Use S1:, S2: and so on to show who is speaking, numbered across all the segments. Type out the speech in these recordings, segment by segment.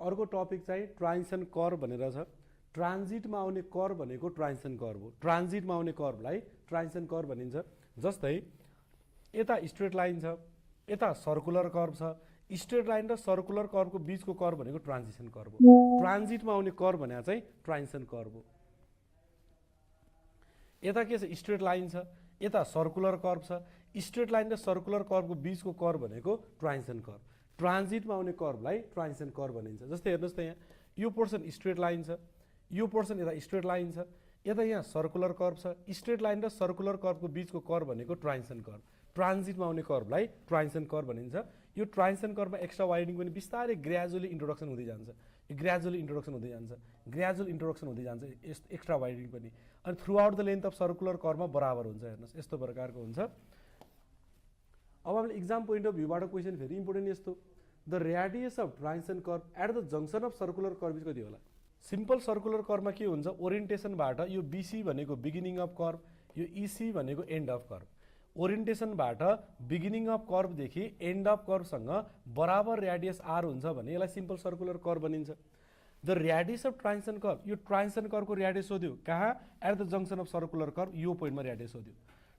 S1: अर्को टपिक चाहिँ transition curve भनेर छ। ट्रान्जिटमा आउने कर्भ भनेको ट्रान्जिसन कर्भ हो। ट्रान्जिटमा आउने कर्भलाई ट्रान्जिसन कर्भ भनिन्छ। जस्तै यता स्ट्रेट लाइन छ, यता सर्कुलर कर्भ छ। स्ट्रेट लाइन र सर्कुलर कर्भको बीचको कर्भ भनेको ट्रान्जिसन कर्भ हो। ट्रान्जिटमा आउने कर्भ भनेको चाहिँ ट्रान्जिसन कर्भ हो। यता के छ, स्ट्रेट लाइन छ, यता सर्कुलर कर्भ छ। स्ट्रेट लाइन र सर्कुलर कर्भको बीचको कर्भ भनेको ट्रान्जिसन कर्भ। ट्रान्जिटमा आउने कर्भलाई ट्रान्जिसन कर्भ भनिन्छ। जस्तै हेर्नुहोस् त यहाँ यो पोर्सन स्ट्रेट लाइन छ, यो पोर्सन यता स्ट्रेट लाइन छ, यता यहाँ सर्कुलर कर्भ छ। स्ट्रेट लाइन र सर्कुलर कर्भको बीचको कर्भ भनेको ट्रान्जिसन कर्भ। ट्रान्जिटमा आउने कर्भलाई ट्रान्जिसन कर्भ भनिन्छ। यो ट्रान्जिसन कर्भमा एक्स्ट्रा वाइडिङ पनि बिस्तारै ग्रेजुअली इन्ट्रोडक्सन हुँदै जान्छ। ग्रेजुअली इन्ट्रोडक्सन हुँदै जान्छ, ग्रेजुअल इन्ट्रोडक्सन हुँदै जान्छ एक्स्ट्रा वाइडिङ पनि। अनि throughout the length of circular कर्भमा बराबर हुन्छ। हेर्नुहोस् यस्तो प्रकारको हुन्छ। अब हामीले इक्जाम पोइन्ट अफ भ्यूबाट क्वेसन फेरि इम्पोर्टेन्ट यस्तो, the radius of transition curve at the junction of circular curve कति होला? सिम्पल सर्कुलर कर्भमा के हुन्छ, ओरिएन्टेसनबाट यो बीसी भनेको बिगिनिङ अफ कर्भ, यो इसी भनेको एन्ड अफ कर्भ। ओरिएन्टेसनबाट बिगिनिङ अफ कर्भदेखि एन्ड अफ कर्भसँग बराबर रेडियस आर हुन्छ भने यसलाई सिम्पल सर्कुलर कर्भ भनिन्छ। The radius of transition curve, यो ट्रान्जिसन कर्भको रेडियस सोध्यो कहाँ? At the junction of circular curve, यो पोइन्टमा रेडियस सोध्यो।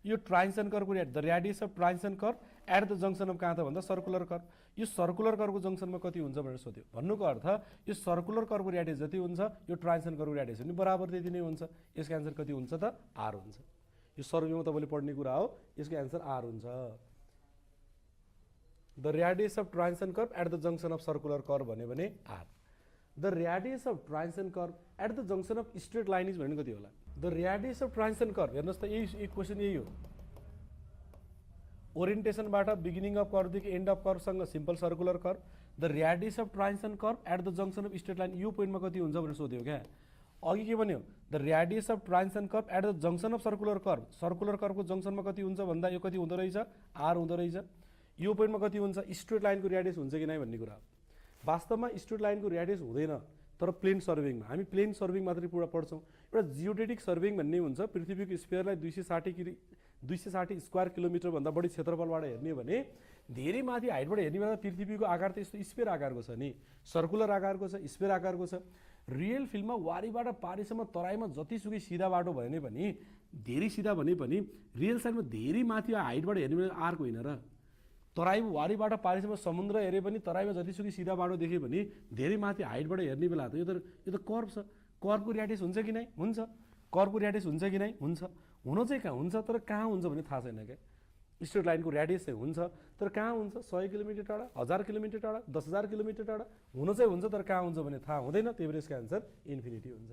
S1: यो ट्रान्जिसन कर्भको the radius of transition curve at the junction of कहाँ त भन्दा सर्कुलर कर्भ। यो सर्कुलर कर्भको जङ्सनमा कति हुन्छ भनेर सोध्यो। भन्नुको अर्थ यो सर्कुलर कर्भको रेडियस जति हुन्छ यो ट्रान्जिसन कर्भको रेडियस पनि बराबर त्यति नै हुन्छ। यसको एन्सर कति हुन्छ त? आर हुन्छ। यो सर्वेमा तपाईँले पढ्ने कुरा हो, यसको एन्सर आर हुन्छ। The radius of transition curve at the junction of circular curve भन्यो भने R. The radius of transition curve at the junction of straight line is भनेको कति होला? The radius of transition curve, हेर्नुहोस् त यही question यही हो। ओरिएन्टेसनबाट बिगिनिङ अफ कर्भदेखि एन्ड अफ कर्भसँग simple circular curve. The radius of transition curve at the junction of straight line यो पोइन्टमा कति हुन्छ भनेर सोध्यो क्या। अघि के भन्यो? The radius of transition curve at the junction of circular curve. Circular कर्भको जङ्सनमा कति हुन्छ भन्दा यो कति हुँदो रहेछ? आर हुँदो रहेछ। यो पोइन्टमा कति हुन्छ? स्ट्रेट लाइनको रेडियस हुन्छ कि नै भन्ने कुरा हो। वास्तवमा स्ट्रेट लाइनको रेडियस हुँदैन, तर प्लेन सर्भिङमा हामी प्लेन सर्भिङ मात्रै पुरा पढ्छौँ। एउटा जियोडेटिक सर्भिङ भन्ने हुन्छ, पृथ्वीको स्फियरलाई 260 स्क्वायर किलोमिटरभन्दा बढी क्षेत्रफलबाट हेर्ने हो भने धेरै माथि हाइटबाट हेर्ने बेला पृथ्वीको आकार त यस्तो स्फियर आकारको छ नि, सर्कुलर आकारको छ, स्फियर आकारको छ। रियल फिल्डमा वारीबाट पारीसम्म तराईमा जतिसुकै सिधा बाटो भने पनि धेरै सिधा भने पनि रियल साइडमा धेरै माथि हाइटबाट हेर्ने बेला आर्क होइन र। तराई वारीबाट पारीसम्म समुद्र हेऱ्यो भने तराईमा जतिसुकै सिधा बाटो देख्यो भने धेरै माथि हाइटबाट हेर्ने बेला त यो त कर्भ छ। कर्भको रेडियस हुन्छ कि नै? हुन्छ। कर्भको रेडियस हुन्छ कि नै? हुन्छ। हुन चाहिँ कहाँ हुन्छ, तर कहाँ हुन्छ भने थाहा छैन क्या। स्ट्रेट लाइनको रेडियस चाहिँ हुन्छ, तर कहाँ हुन्छ? 100 किलोमिटर टाढा, 1000 किलोमिटर टाढा, 10,000 किलोमिटर टाढा। हुन चाहिँ हुन्छ, तर कहाँ हुन्छ भने थाहा हुँदैन। त्यही भएर यसको एन्सर इन्फिनिटी हुन्छ।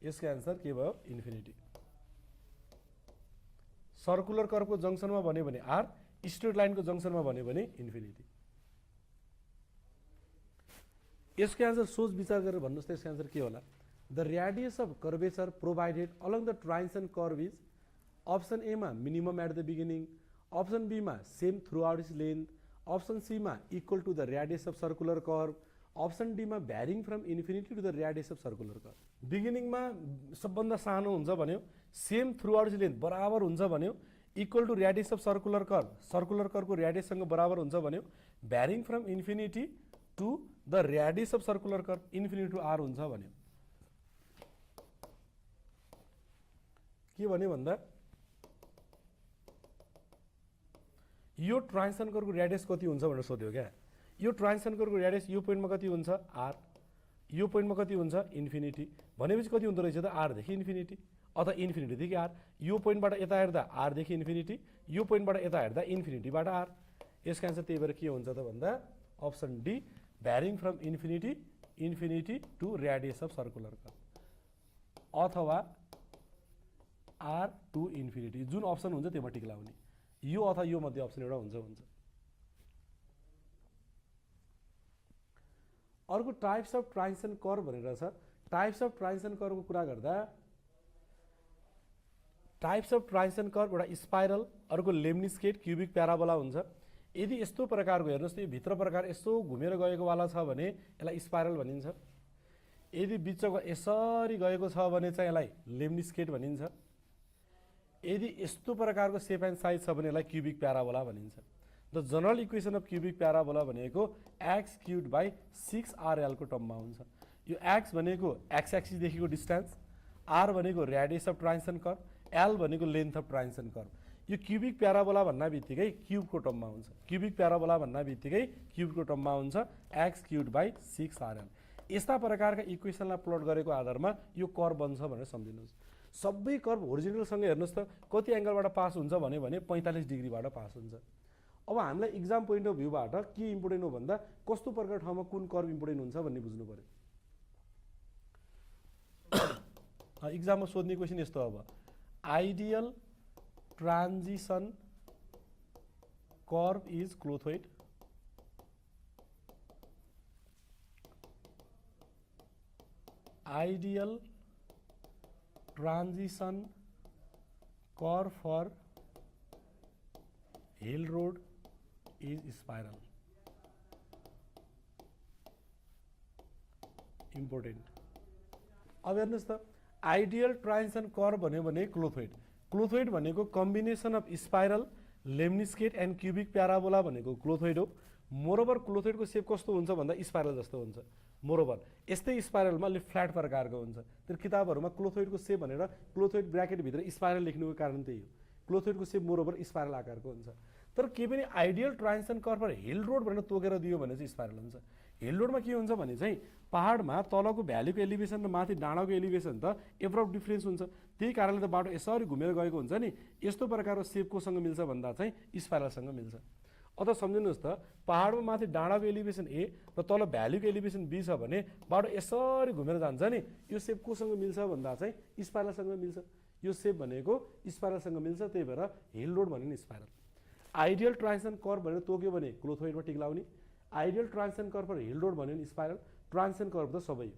S1: यसको एन्सर के भयो? इन्फिनिटी। सर्कुलर कर्भको जङ्सनमा भन्यो भने आर, स्ट्रेट लाइनको जङ्सनमा भन्यो भने इन्फिनिटी। यसको एन्सर सोच विचार गरेर भन्नुहोस् त यसको एन्सर के होला? The radius of curvature provided along the transition curve is option एमा minimum at the beginning, option बीमा same throughout its length, option सीमा equal to the radius of circular curve, option डीमा varying from infinity to the radius of circular curve. बिगिनिङमा सबभन्दा सानो हुन्छ भन्यो, same throughout its length बराबर हुन्छ भन्यो, equal to radius of circular curve, circular कर्भको रेडियससँग बराबर हुन्छ भन्यो, varying from infinity to the radius of circular curve infinity to R हुन्छ भन्यो। के भन्यो भन्दा यो ट्रान्जिसन कर्भको रेडियस कति हुन्छ भनेर सोध्यो क्या। यो ट्रान्जिसन कर्भको रेडियस यो पोइन्टमा कति हुन्छ? आर। यो पोइन्टमा कति हुन्छ? इन्फिनिटी। भनेपछि कति हुँदो रहेछ त? आरदेखि इन्फिनिटी अथवा इन्फिनिटीदेखि आर। यो पोइन्टबाट यता हेर्दा आरदेखि इन्फिनिटी, यो पोइन्टबाट यता हेर्दा इन्फिनिटीबाट आर। यसको एन्सर त्यही भएर के हुन्छ त भन्दा option D, varying from infinity to radius of circular curve अथवा आर टु इन्फिनिटी। जुन अप्सन हुन्छ त्योमा टिक लाउने, यो अथवा यो मध्ये अप्सन एउटा हुन्छ। अर्को टाइप्स अफ ट्रान्जिसन कर्भ भनेर छ। टाइप्स अफ ट्रान्जिसन कर्भको कुरा गर्दा टाइप्स अफ ट्रान्जिसन कर्भ एउटा स्पाइरल, अर्को लेम्निस्केट, क्युबिक प्याराबोला हुन्छ। यदि यस्तो प्रकारको हेर्नुहोस् त यो भित्र प्रकार यस्तो घुमेर गएको वाला छ भने यसलाई स्पाइरल भनिन्छ। यदि बिचको यसरी गएको छ भने चाहिँ यसलाई लेम्निस्केट भनिन्छ। यदि यस्तो प्रकारको सेप एन्ड साइज छ भने यसलाई क्युबिक प्याराबोला भनिन्छ। The general equation of cubic parabola भनेको एक्स क्युब बाई 6RL को टर्ममा हुन्छ। यो एक्स भनेको एक्स एक्सिसदेखिको डिस्टेन्स, आर भनेको radius of transition curve, L भनेको लेन्थ अफ ट्रान्जिसन कर्भ। यो क्युबिक प्याराबोला भन्ना बित्तिकै क्युबको टर्ममा हुन्छ। क्युबिक प्याराबोला भन्ना बित्तिकै क्युबको टर्ममा हुन्छ एक्स क्युब बाई 6RL। यस्ता प्रकारका इक्वेसनलाई प्लट गरेको आधारमा यो कर्भ बन्छ भनेर सम्झिनुहोस्। सबै कर्भ होरिजिनलसँग हेर्नुहोस् त कति एङ्गलबाट पास हुन्छ भने 45 डिग्रीबाट पास हुन्छ। अब हामीलाई इक्जाम पोइन्ट अफ भ्यूबाट के इम्पोर्टेन्ट हो भन्दा कस्तो प्रकार ठाउँमा कुन कर्भ इम्पोर्टेन्ट हुन्छ भन्ने बुझ्नु पर्यो। इक्जाममा सोध्ने क्वेसन यस्तो अब ideal transition curve is clothoid. Ideal transition curve for hill road is spiral. Important. अब हेर्नुहोस् त आइडियल ट्रान्जिसन कर्भ भन्यो भने क्लोथोइड। क्लोथोइड भनेको combination of spiral, lemniscate and cubic parabola भनेको क्लोथोइड हो। मोरोभर क्लोथोइडको सेप कस्तो हुन्छ भन्दा स्पाइरल जस्तो हुन्छ। मोरोभर यस्तै स्पाइरलमा अलिक फ्ल्याट प्रकारको हुन्छ। त्यो किताबहरूमा क्लोथोइडको सेप भनेर क्लोथोइड ब्र्याकेटभित्र स्पाइरल लेख्नुको कारण त्यही हो। क्लोथोइडको सेप मोरोभर स्पाइरल आकारको हुन्छ। तर के पनि ideal transition curve hill road भनेर तोकेर दियो भने चाहिँ स्पाइरल हुन्छ। हिल रोडमा के हुन्छ भने चाहिँ पहाडमा तलको भ्यालीको एलिभेसन र माथि डाँडाको एलिभेसन त एब्रप्ट डिफ्रेन्स हुन्छ। त्यही कारणले त बाटो यसरी घुमेर गएको हुन्छ नि। यस्तो प्रकारको सेप कोसँग मिल्छ भन्दा चाहिँ स्पाइरलसँग मिल्छ। अथवा सम्झिनुहोस् त पहाडमा माथि डाँडाको एलिभेसन ए र तल भ्यालीको एलिभेसन बी छ भने बाटो यसरी घुमेर जान्छ नि। यो सेप कोसँग मिल्छ भन्दा चाहिँ स्पाइरलसँग मिल्छ। यो सेप भनेको स्पाइरलसँग मिल्छ। त्यही भएर हिल रोड भन्यो नि स्पाइरल। आइडियल ट्रान्जिसन कर्भ भनेर तोक्यो भने क्लोथोइडमा टिक लाउने। Ideal transition curve hill road भन्यो नि स्पाइरल। ट्रान्जिसन कर्भ त सबै हो।